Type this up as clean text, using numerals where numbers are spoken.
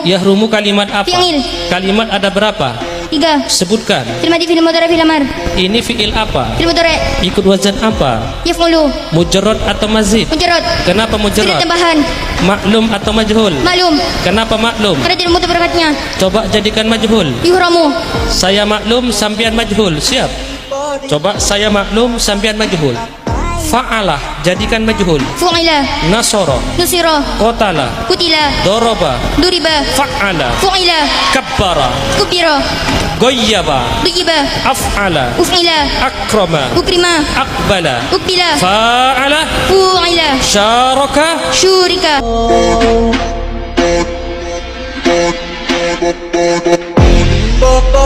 Yahrumu kalimat apa? Fi'il. Kalimat ada berapa? 3. Sebutkan. Fi'il madhi, fi'il mudhari', fi'il amr. Ini fi'il apa? Fi'il mudhari'. Ikut wazan apa? Yaf'ulu. Mujarrad atau mazid? Mujarrad. Kenapa Tidak mujarrad? tambahan. Maklum atau majhul? Maklum. Kenapa maklum? Karena tidak mutu berakatnya. Coba jadikan majhul. Yuhramu. Saya maklum, sampian majhul. Siap. Coba saya maklum, sampian majhul. Fa'alah, jadikan majhul. Fu'ila. Nasara, Nusira. qatala, Kutila. daraba, Duriba. fa'ala, Fu'ila. kabbara, Kubira. ghayyaba, Duyiba. af'ala, Uf'ila. akrama, Ukrima. aqbala, Ukbila. fa'ala, Fu'ila. syaraka. Syurika. Body,